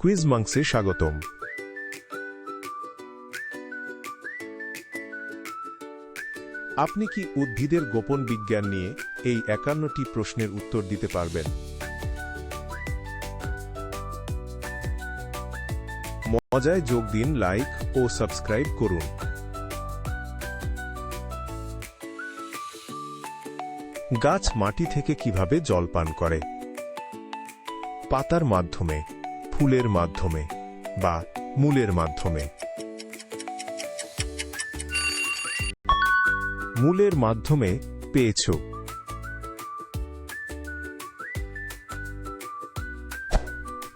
Quiz মাংসে স্বাগতম। আপনি কি উদ্ভিদের গোপন বিজ্ঞান নিয়ে এই 51টি প্রশ্নের উত্তর দিতে পারবেন? মজায় যোগ দিন, লাইক ও সাবস্ক্রাইব করুন। গাছ মাটি থেকে কিভাবে জল পান করে? পাতার মাধ্যমে, ফুলের মাধ্যমে বা মূলের মাধ্যমে? মূলের মাধ্যমে পেয়েছ।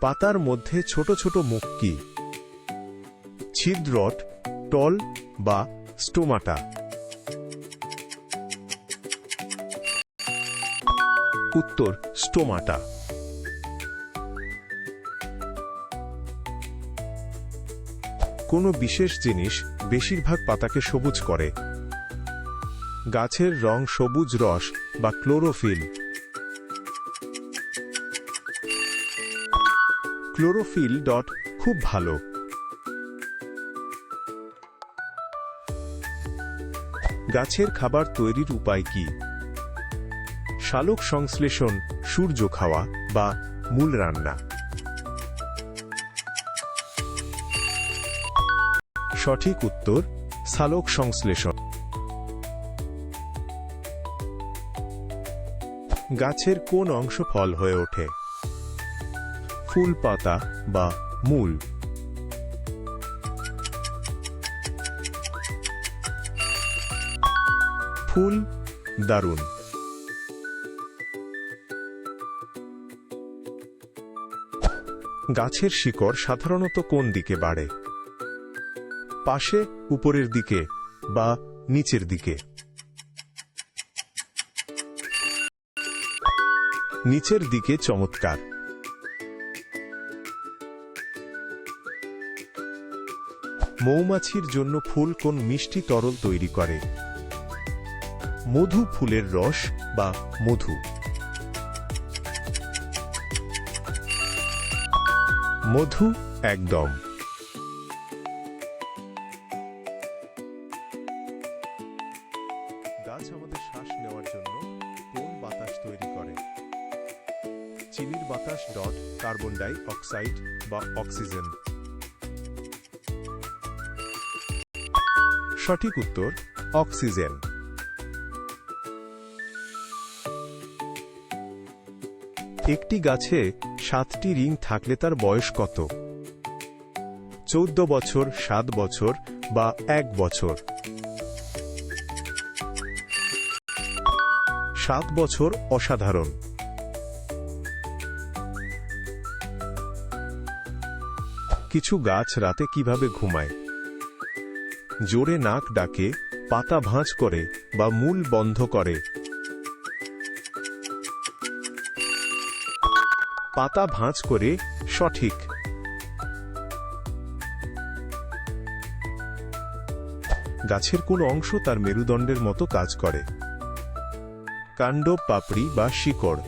পাতার মধ্যে ছোট ছোট মুখ কি? ছিদ্রট, টল বা স্টোমাটা? উত্তর স্টোমাটা। কোনো বিশেষ জিনিস বেশিরভাগ পাতাকে সবুজ করে? গাছের রং সবুজ রস বা ক্লোরোফিল? ক্লোরোফিল ডট খুব ভালো। গাছের খাবার তৈরির উপায় কি? সালোক সংশ্লেষণ, সূর্য খাওয়া বা মূল রান্না? সঠিক উত্তর সালোক সংশ্লেষণ। গাছের কোন অংশ ফল হয়ে ওঠে? ফুল, পাতা বা মূল? ফুল। দারুণ। গাছের শিকড় সাধারণত কোন দিকে বাড়ে? পাশে, উপরের দিকে বা নিচের দিকে? নিচের দিকে। চমৎকার। মৌমাছির জন্য ফুল কোন মিষ্টি তরল তৈরি করে? মধু, ফুলের রস বা মধু? মধু। একদম। গাছ আমাদের শ্বাস নেওয়ার জন্য কোন বাতাস তৈরি করে? চিনির বাতাস ডট কার্বন ডাই অক্সাইড বা অক্সিজেন? সঠিক উত্তর অক্সিজেন। একটি গাছে 7টি রিং থাকলে তার বয়স কত? 14 বছর, 7 বছর বা 1 বছর? 7 বছর। অসাধারণ। কিছু গাছ রাতে কিভাবে ঘুমায়? জোরে নাক ডাকে, পাতা ভাঁজ করে বা মূল বন্ধ করে? পাতা ভাঁজ করে। সঠিক। গাছের কোন অংশ তার মেরুদণ্ডের মতো কাজ করে? কাণ্ড, পাপড়ি বা শিকড়?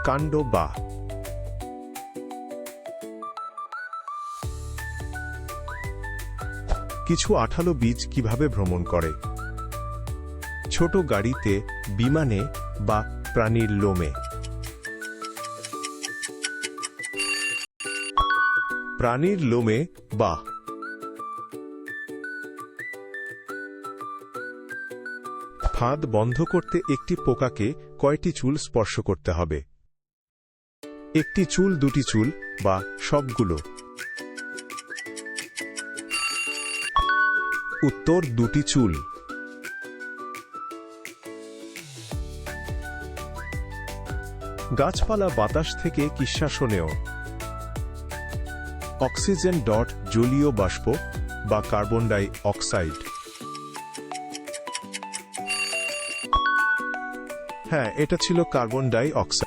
কাণ্ড বা। কিছু আঠালো বীজ কিভাবে ভ্রমণ করে? ছোট গাড়িতে, বিমানে বা প্রাণীর লোমে? প্রাণীর লোমে বা। ফাঁদ বন্ধ করতে একটি পোকাকে কয়টি চুল স্পর্শ করতে হবে? একটি চুল, দুটি চুল বা সবগুলো? উত্তর দুটি চুল। গাছপালা বাতাস থেকে কি শ্বাসনেয়? অক্সিজেন ডট জলীয় বাষ্প বা কার্বন ডাই অক্সাইড? হ্যাঁ, এটা ছিল কার্বন ডাই অক্সাইড।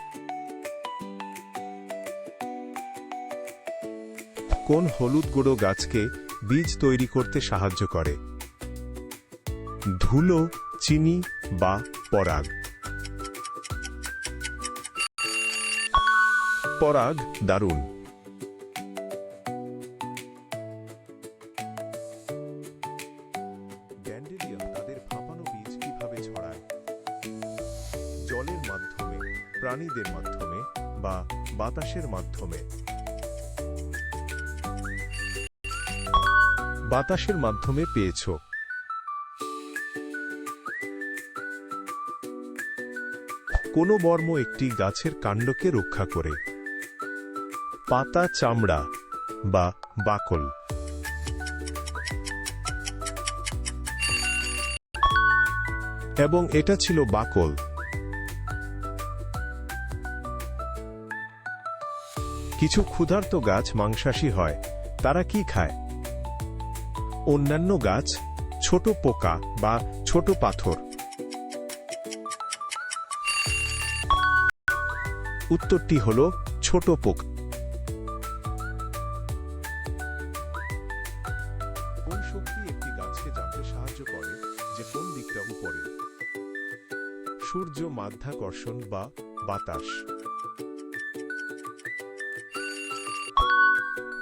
কোন হলুদ গুঁড়ো গাছকে বীজ তৈরি করতে সাহায্য করে? ধুলো, চিনি বা পরাগ? পরাগ দারুণ। ড্যান্ডেলিয়ন তাদের ফাঁপানো বীজ কিভাবে ছড়ায়? জলের মাধ্যমে, প্রাণীদের মাধ্যমে বা বাতাসের মাধ্যমে? বাতাসের মাধ্যমে পেয়েছ। কোন বর্ম একটি গাছের কাণ্ডকে রক্ষা করে? পাতা, চামড়া বা বাকল? এবং এটা ছিল বাকল। কিছু ক্ষুধার্ত গাছ মাংসাশী হয়, তারা কি খায়? অন্যান্য গাছ, ছোট পোকা বা ছোট পাথর? উত্তরটি হল ছোট পোকা। কোন শক্তি একটি গাছকে জানতে সাহায্য করে যে কোন দিকটা উপরে? সূর্য, মাধ্যাকর্ষণ বা বাতাস?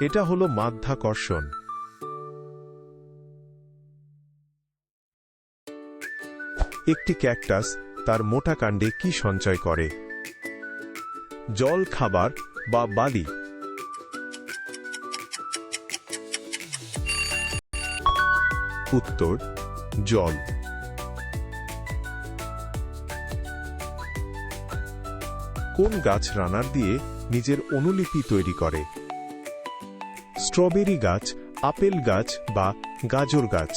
এটা হলো মাধ্যাকর্ষণ। একটি ক্যাকটাস তার মোটা কাণ্ডে কি সঞ্চয় করে? জল, খাবার বা বালি? উত্তর জল। কোন গাছ রানার দিয়ে নিজের অনুলিপি তৈরি করে? স্ট্রবেরি গাছ, আপেল গাছ বা গাজর গাছ?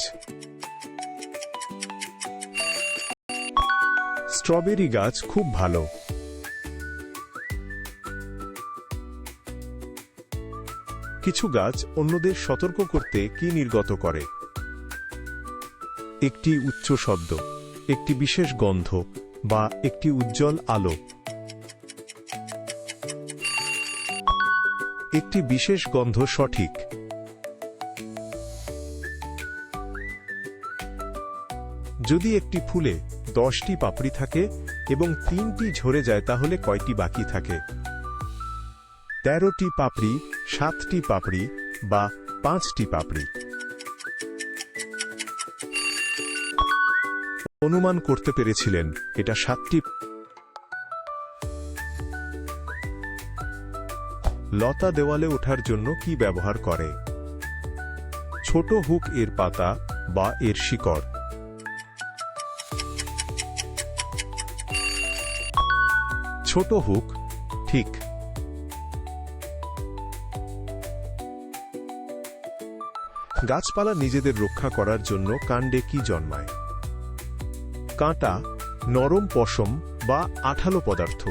স্ট্রবেরি গাছ খুব ভালো। কিছু গাছ অন্যদের সতর্ক করতে কি নির্গত করে? একটি উচ্চ শব্দ, একটি বিশেষ গন্ধ বা একটি উজ্জ্বল আলো? একটি বিশেষ গন্ধ সঠিক। যদি একটি ফুলে 10টি পাপড়ি থাকে এবং 3টি ঝরে যায় তাহলে কয়টি বাকি থাকে? 13টি পাপড়ি, 7টি পাপড়ি বা 5টি পাপড়ি? অনুমান করতে পেরেছিলেন এটা 7টি। লতা দেওয়ালে ওঠার জন্য কি ব্যবহার করে? ছোট হুক, এর পাতা বা এর শিকড়? ছোট হুক ঠিক। গাছপালা নিজেদের রক্ষা করার জন্য কাণ্ডে কি জন্মায়? কাঁটা, নরম পশম বা আঠালো পদার্থ?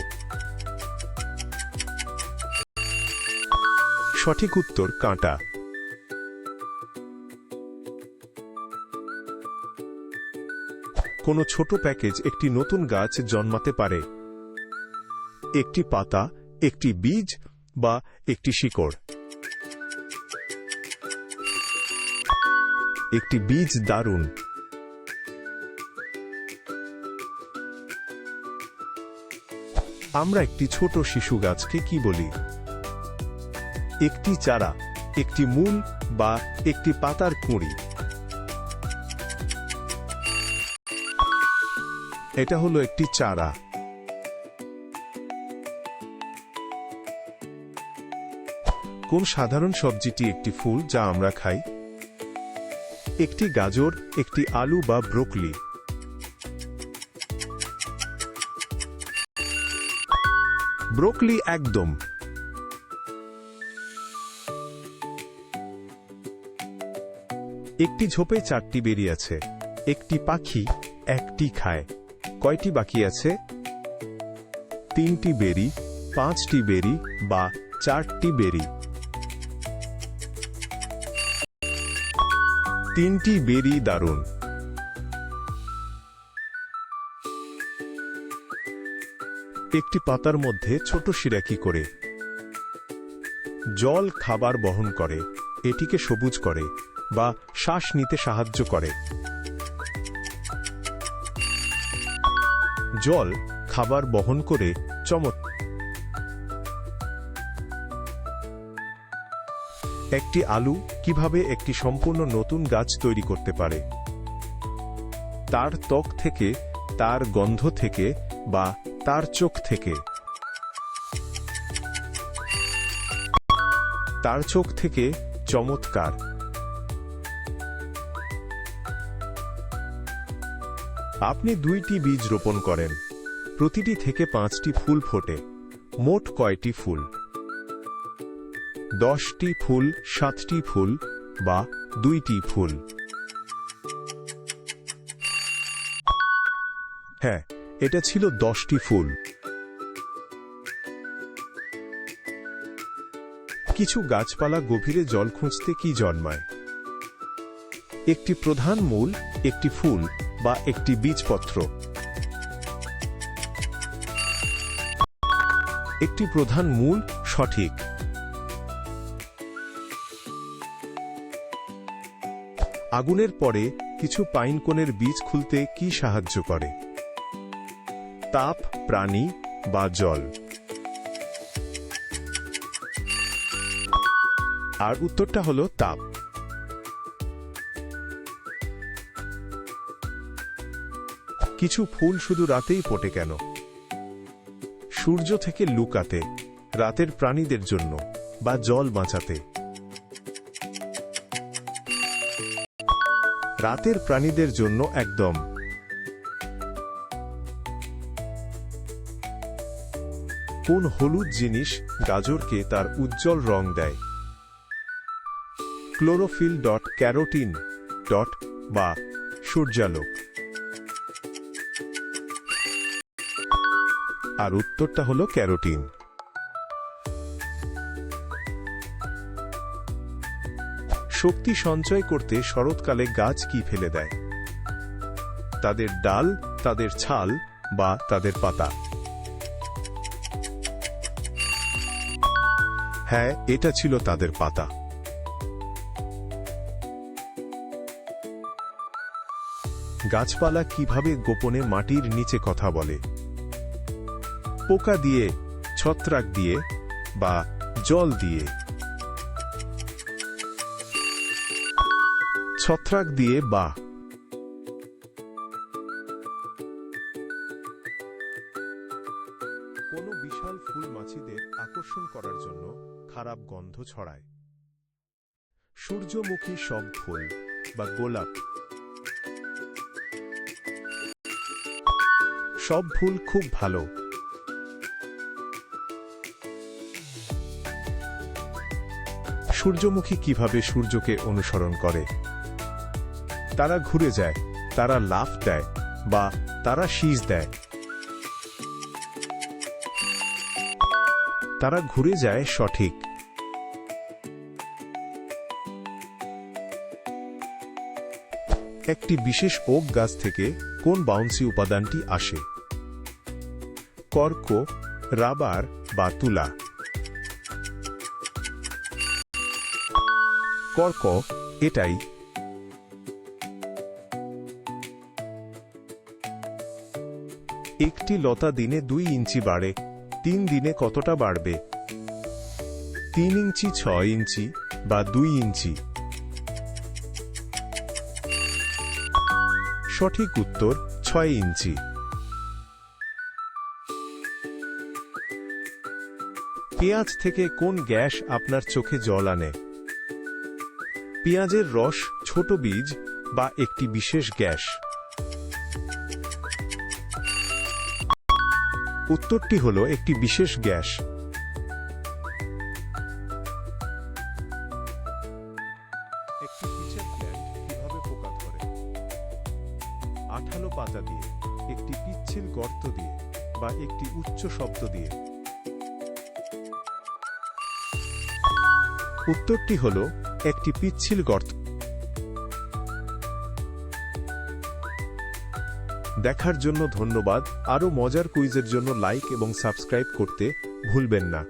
সঠিক উত্তর কাঁটা। কোনো ছোট প্যাকেজ একটি নতুন গাছ জন্মাতে পারে? একটি পাতা, একটি বীজ বা একটি শিকড়? একটি বীজ দারুণ। আমরা একটি ছোট শিশু গাছকে কি বলি? একটি চারা, একটি মূল বা একটি পাতার কুঁড়ি? এটা হলো একটি চারা। কোন সাধারণ সবজিটি একটি ফুল যা আমরা খাই? একটি গাজর, একটি আলু বা ব্রোকলি? ব্রোকলি একদম। একটি ঝোপে 4টি বেরি আছে। একটি পাখি একটি খায়, কয়টি বাকি আছে? 3টি বেরি, 5টি বেরি বা 4টি বেরি? 3টি বেরি দারুণ। একটি পাতার মধ্যে ছোট শিরা কি করে? জল, খাবার বহন করে, এটিকে সবুজ করে বা শ্বাস নিতে সাহায্য করে? জল খাবার বহন করে একটি আলু কিভাবে একটি সম্পূর্ণ নতুন গাছ তৈরি করতে পারে? তার ত্বক থেকে, তার গন্ধ থেকে বা তার চোখ থেকে? তার চোখ থেকে। চমৎকার। আপনি 2টি বীজ রোপণ করেন, প্রতিটি থেকে 5টি ফুল ফোটে। মোট কয়টি ফুল? 10টি ফুল, 7টি ফুল বা 2টি ফুল? হ্যাঁ, এটা ছিল 10টি ফুল। কিছু গাছপালা গভীরে জল খুঁজতে কি জন্মায়? একটি প্রধান মূল, একটি ফুল বা একটি বীজপত্র? একটি প্রধান মূল সঠিক। আগুনের পরে কিছু পাইনকোনের বীজ খুলতে কি সাহায্য করে? তাপ, প্রাণী বা জল? আর উত্তরটা হলো তাপ। কিছু ফুল শুধু রাতেই ফোটে কেন? সূর্য থেকে লুকাতে, রাতের প্রাণীদের জন্য বা জল বাঁচাতে? রাতের প্রাণীদের জন্য একদম। কোন হলুদ জিনিস গাজরকে তার উজ্জ্বল রং দেয়? ক্লোরোফিল, ক্যারোটিন বা সূর্যালোক? আর উত্তরটা হলো ক্যারোটিন। শক্তি সঞ্চয় করতে শরৎকালে গাছ কি ফেলে দেয়? তাদের ডাল, তাদের ছাল বা তাদের পাতা? হ্যাঁ, এটা ছিল তাদের পাতা। গাছপালা কিভাবে গোপনে মাটির নিচে কথা বলে? পোকা দিয়ে, ছত্রাক দিয়ে বা জল দিয়ে? ছত্রাক দিয়ে বা। কোন বিশাল ফুল মাছিদের আকর্ষণ করার জন্য খারাপ গন্ধ ছড়ায়? সূর্যমুখী সব ফুল বা গোলাপ? সব ফুল খুব ভালো। সূর্যমুখী কিভাবে সূর্যকে অনুসরণ করে? তারা ঘুরে যায়, তারা লাফ দেয় বা তারা শীষ দেয়? তারা ঘুরে যায় সঠিক। একটি বিশেষ ওক গাছ থেকে কোন বাউন্সি উপাদানটি আসে? কর্ক, রাবার বা তুলা? কর্ক, এটাই। একটি লতা দিনে 2 ইঞ্চি বাড়ে, 3 দিনে কতটা বাড়বে? 3 ইঞ্চি, 6 ইঞ্চি বা 2 ইঞ্চি? সঠিক উত্তর 6 ইঞ্চি। পেঁয়াজ থেকে কোন গ্যাস আপনার চোখে জল আনে? পেঁয়াজের রস, ছোট বীজ বা একটি বিশেষ গ্যাস? উত্তরটি হলো একটি বিশেষ গ্যাস। একটি পিচের প্ল্যান্ট কিভাবে পোকা ধরে? আঠালো পাতা দিয়ে, একটি পিচ্ছিল গর্ত দিয়ে বা একটি উচ্চ শব্দ দিয়ে? উত্তরটি হলো একটি পিচ্ছিল গর্ত। দেখার জন্য ধন্যবাদ। আরও মজার কুইজের জন্য লাইক এবং সাবস্ক্রাইব করতে ভুলবেন না।